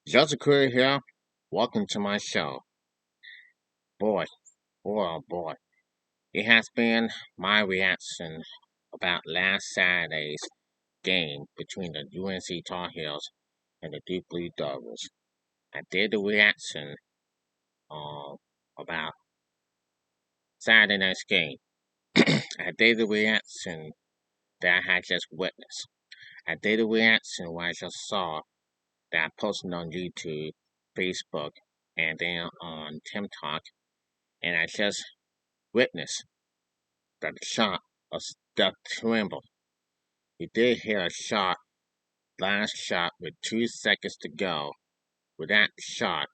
Joseph Crudup here. Welcome to my show. Boy, oh boy. It has been my reaction about last Saturday's game between the UNC Tar Heels and the Duke Blue Devils. I did the reaction about Saturday night's game. I did the reaction that I had just witnessed. I did a reaction where I just saw that I posted on YouTube, Facebook, and then on TikTok, and I just witnessed that shot of Seth Trimble. He did hit a shot, last shot with 2 seconds to go. With that shot,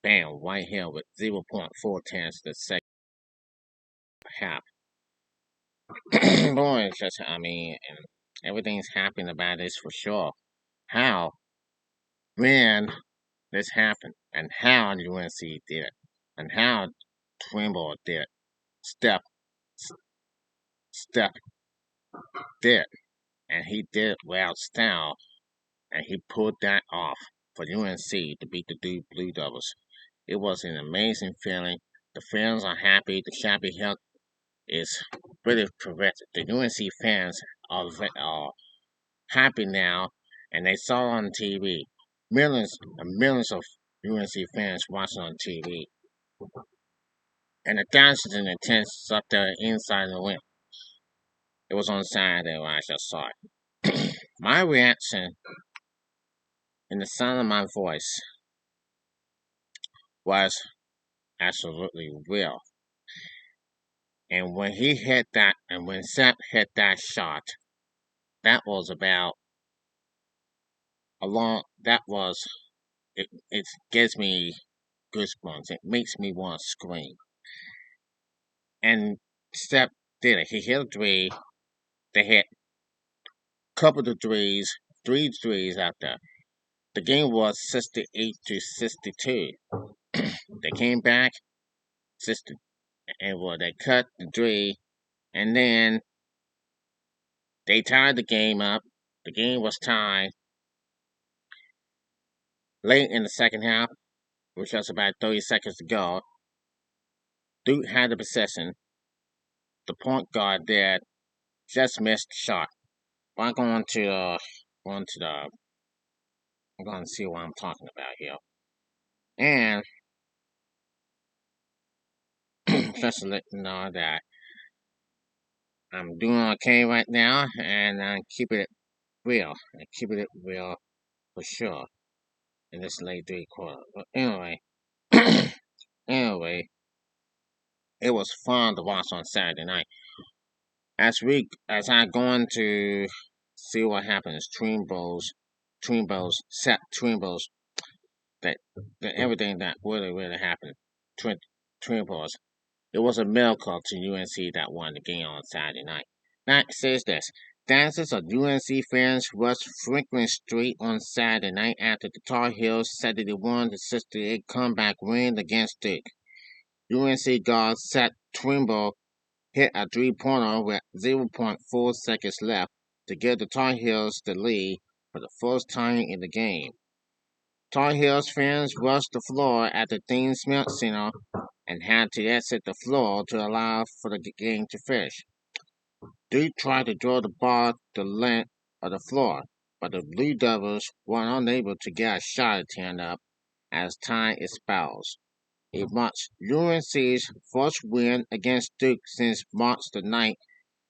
bam, right here with 0.4 tenths of the second half. Boy, it's just, and everything's happening about this for sure. How, when this happened, and how UNC did it, and how Trimble did it. Step, Step did, and he did it without style, and he pulled that off for UNC to beat the Duke Blue Devils. It was an amazing feeling. The fans are happy. The shabby health is really correct. The UNC fans are happy now, and they saw on TV millions and millions of UNC fans watching on TV, and the thousands and the tens up there inside the ring. It was on Saturday when I just saw it. My reaction in the sound of my voice was absolutely real. And when he hit that, and when Seth hit that shot, that was about it gives me goosebumps. It makes me want to scream. And Seth did it. He hit a three. They hit a couple of threes, three threes out there. The game was 68-62. They came back, 60, and they cut the three, and then they tied the game up. The game was tied late in the second half, which was about 30 seconds to go. Duke had the possession. The point guard there just missed the shot. But I'm going to I'm going to see what I'm talking about here. And just to let you know that I'm doing okay right now, and I'm keeping it real. I'm keeping it real for sure in this late three quarter. But anyway, it was fun to watch on Saturday night. As I going to see what happens, Seth Trimble's, that everything that really happened, Trimble's, it was a miracle to UNC that won the game on Saturday night. Now it says this. Thousands of UNC fans rushed Franklin Street on Saturday night after the Tar Heels Saturday won the 68 comeback win against Duke. UNC guard Seth Trimble hit a three-pointer with 0.4 seconds left to give the Tar Heels the lead for the first time in the game. Tar Heels fans rushed the floor at the Dean Smith Center and had to exit the floor to allow for the game to finish. Duke tried to draw the ball the length of the floor, but the Blue Devils were unable to get a shot turned up as time expires. It marks UNC's first win against Duke since March the 9th,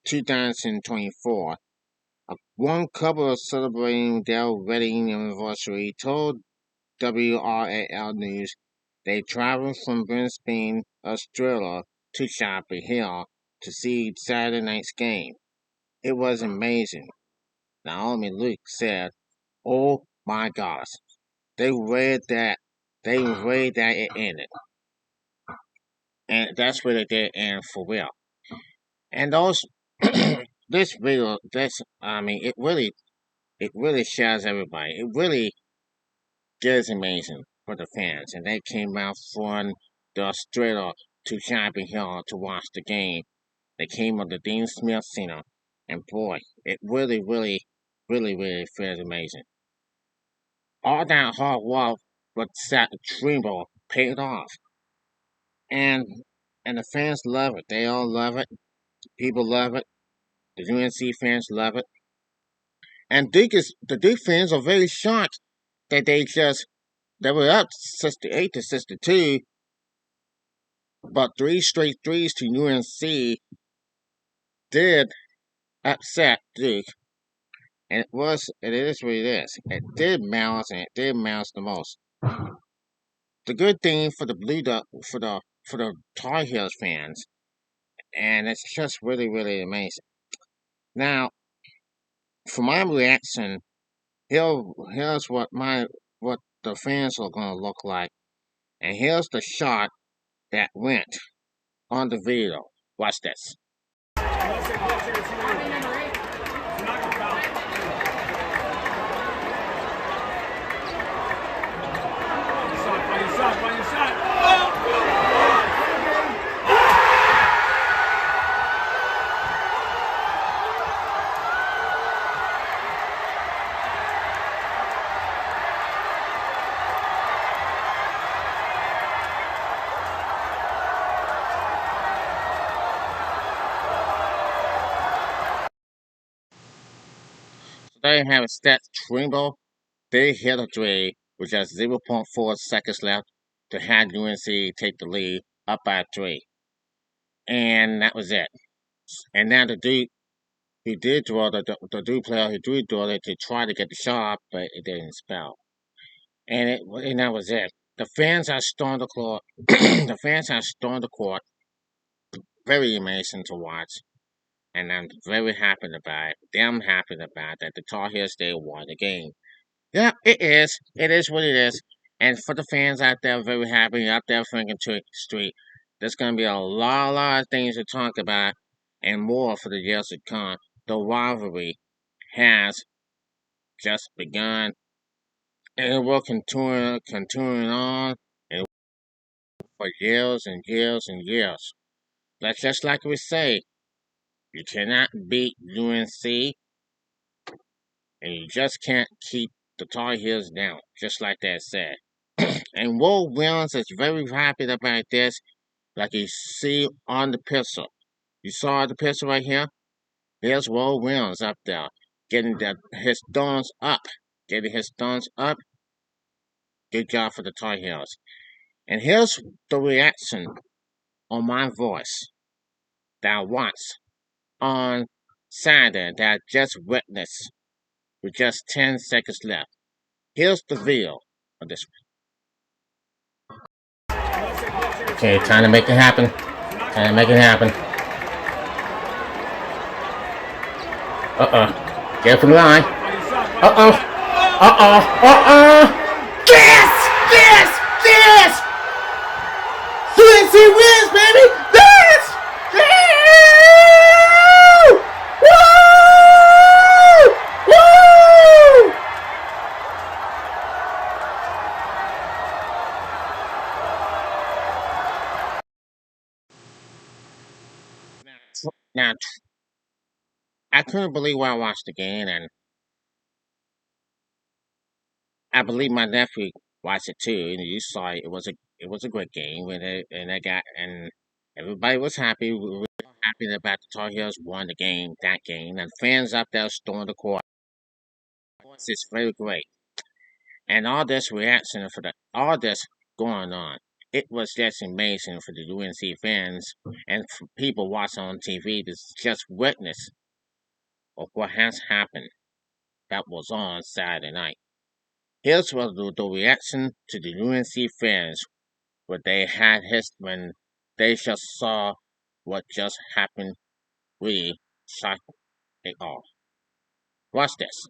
2024. One couple celebrating their wedding anniversary told WRAL News they traveled from Brisbane, Australia to Chapel Hill to see Saturday night's game. It was amazing. Naomi Luke said, "Oh my gosh, they read that it ended." And that's what it did end for real. And those this video it really shows everybody. It really is amazing for the fans. And they came out from the Australia to Chapel Hill to watch the game. They came on the Dean Smith Center. And boy, it really feels amazing. all that hard work with Seth Trimble paid off, and the fans love it. They all love it. People love it. The UNC fans love it, and the Duke fans are very shocked that they were up 68-62, but three straight threes to UNC did upset Duke, and it is what it is. It did mouse, and it did mouse the most. The good thing for the for the Tar Heels fans, and it's just really really amazing. Now, for my reaction, here's what the fans are gonna look like, and here's the shot that went on the video. Watch this. So there you have it. Seth Trimble. They hit a three with just 0.4 seconds left to have UNC take the lead up by three. And that was it. And now the Duke, he did draw the Duke player, he did draw it to try to get the shot, but it didn't spell. And that was it. The fans have stormed the court. The fans have stormed the court. Very amazing to watch. And I'm very happy about it. Damn happy about that. The Tar Heels, they won the game. Yeah, it is. It is what it is. And for the fans out there, very happy out there thinking to Street, there's going to be a lot of things to talk about and more for the years to come. The rivalry has just begun, and it will continue on and for years and years and years. That's just like we say, you cannot beat UNC, and you just can't keep the Tar Heels down, just like that said. And Will Williams is very happy about this, like you see on the picture. You saw the picture right here? There's Will Williams up there, getting his thumbs up. Getting his thumbs up. Good job for the Tar Heels. And here's the reaction on my voice that I watched on Saturday that I just witnessed with just 10 seconds left. Here's the video of this one. Okay, time to make it happen. Time to make it happen. Get from the line. Yes! Yes! Yes! UNC wins, baby! Yes! Woo! Woo! Woo! Now, I couldn't believe when I watched the game, and I believe my nephew watched it too. And you saw it. It was a great game, and everybody was happy. We were happy about the Tar Heels won the game, that game, and fans up there stormed the court. It's very great, and all this reaction for all this going on. It was just amazing for the UNC fans and for people watching on TV to just witness of what has happened that was on Saturday night. Here's what the reaction to the UNC fans when they just saw what just happened. Really shocked they all. Watch this.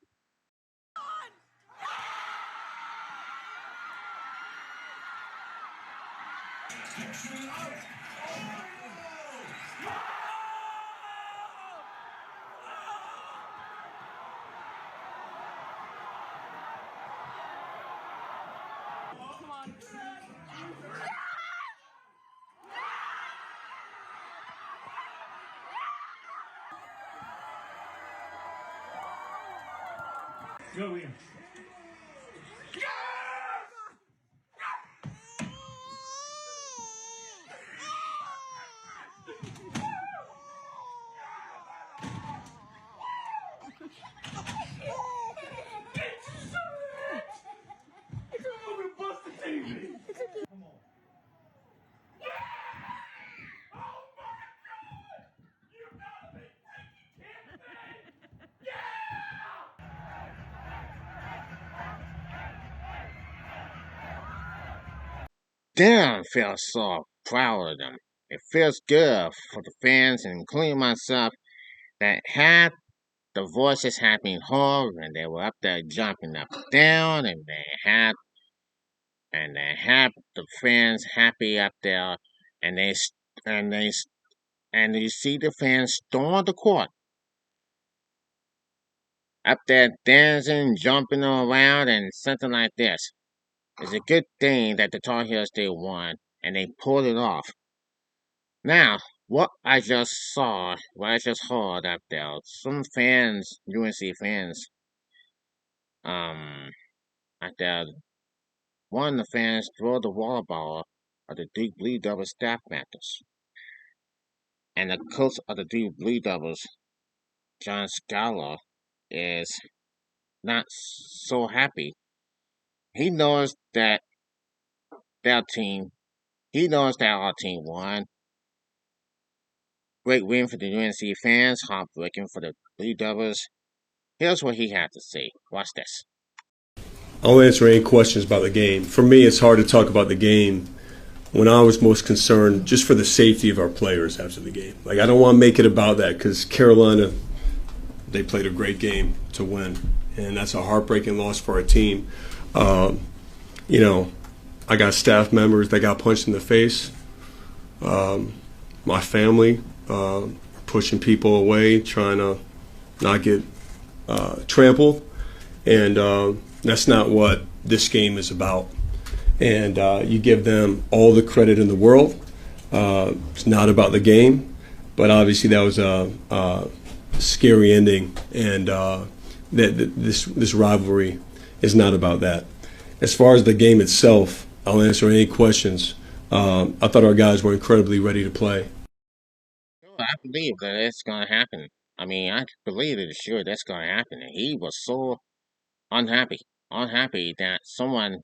Go in. Damn, I feel so proud of them. It feels good for the fans, including myself, that had the voices had been heard and they were up there jumping up and down, and they had the fans happy up there, and and they and you see the fans storm the court up there dancing, jumping around, and something like this. It's a good thing that the Tar Heels they won and they pulled it off. Now, what I just heard up there, some fans, UNC fans, um, out there, one of the fans threw the water ball at the Duke Blue Devils staff members. And the coach of the Duke Blue Devils, John Scholar, is not so happy. He knows that their team, he knows that our team won. Great win for the UNC fans, heartbreaking for the Blue Devils. Here's what he had to say. Watch this. I'll answer any questions about the game. For me, it's hard to talk about the game when I was most concerned just for the safety of our players after the game. Like, I don't want to make it about that because Carolina, they played a great game to win, and that's a heartbreaking loss for our team. You know, I got staff members that got punched in the face. My family pushing people away, trying to not get trampled, and that's not what this game is about. And you give them all the credit in the world. It's not about the game, but obviously that was a scary ending, and this rivalry is not about that. As far as the game itself, I'll answer any questions. I thought our guys were incredibly ready to play. I believe that it's going to happen. I mean, I believe it is sure that's going to happen. And he was so unhappy that someone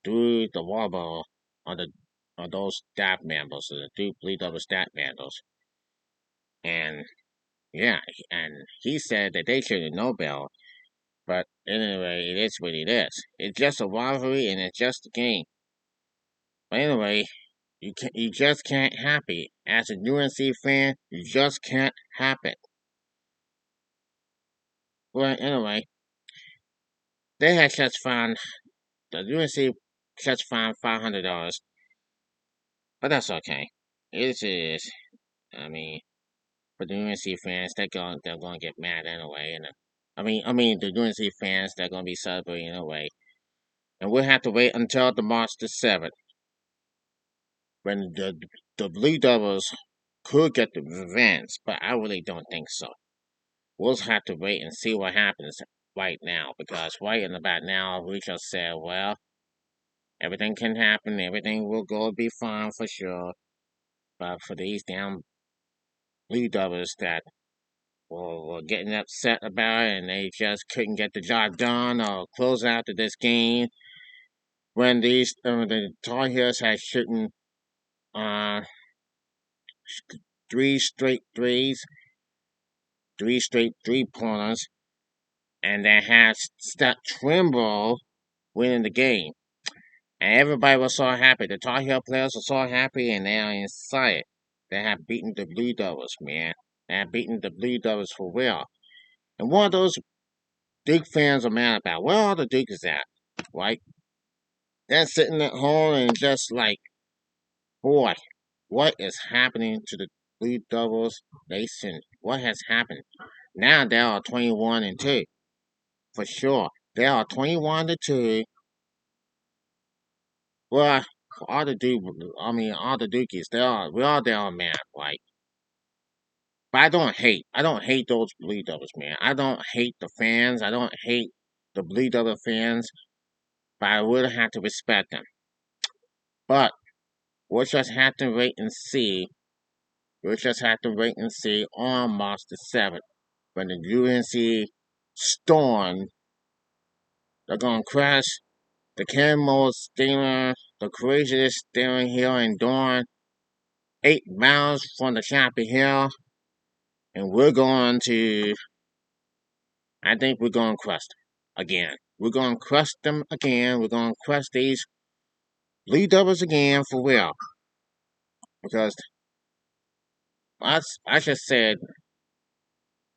threw the water ball on those staff members, the Duke Blue Devil staff members, and yeah, and he said that they should have known better. But anyway, it is what it is. It's just a rivalry, and it's just a game. But anyway, you just can't happy as a UNC fan. You just can't happen. Well, anyway, they had just found the UNC just found $500, but that's okay. It is. I mean, for the UNC fans, they're gonna get mad anyway, and I mean the UNC fans they're gonna be celebrating anyway, and we'll have to wait until the March the 7th when the Blue Devils could get the revenge, but I really don't think so. We'll have to wait and see what happens right now, because right in about now we just said, well, everything can happen, everything will go be fine for sure, but for these damn Blue Devils that were getting upset about it and they just couldn't get the job done or close out to this game when the Tar Heels had shooting uh three straight threes, three straight 3-pointers, and they had Seth Trimble winning the game. And everybody was so happy. The Tar Heel players were so happy, and they are excited. They have beaten the Blue Devils, man. They have beaten the Blue Devils for real. And one of those Duke fans are mad about where all the Duke is at, right? They're sitting at home and just like, boy, what is happening to the Blue Devils nation? What has happened? Now they are 21-2, for sure. They are 21-2. Well, all the Duke, all the Dukies, we all there, man, right? But I don't hate those Blue Devils, man. I don't hate the fans. I don't hate the Blue Devil fans, but I would have to respect them. But we'll just have to wait and see. We'll just have to wait and see on March the 7th when the UNC storm. They're gonna crash the Canmore steamer, the craziest steamer here in Dawn, 8 miles from the Chapel Hill, and I think we're gonna crush them again. We're gonna crush them again. We're gonna crush these Lee doubles again for real. Because I just said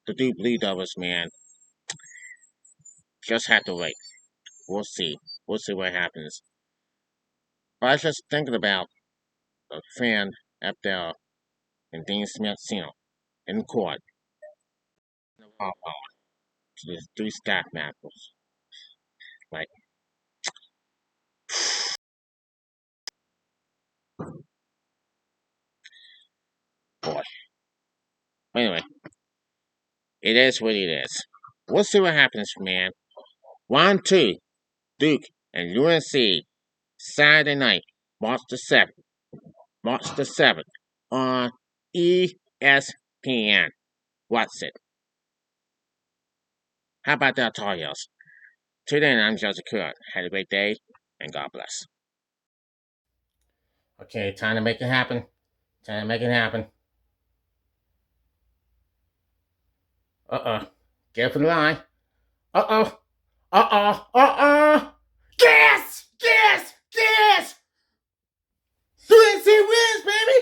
the Duke Lee doubles, man, just have to wait. We'll see. We'll see what happens. But I was just thinking about a friend up there in Dean Smith Center in court. To the 3 staff members. Like, boy. Anyway, it is what it is. We'll see what happens, man. 1-2, Duke and UNC, Saturday night, March the 7th. March the 7th on ESPN. What's it? How about that, Tar Heels? Today, I'm Joseph Crudup. Have a great day, and God bless. Okay, time to make it happen. Time to make it happen. Get for the line. Gas! Gas! Gas! UNC wins, baby!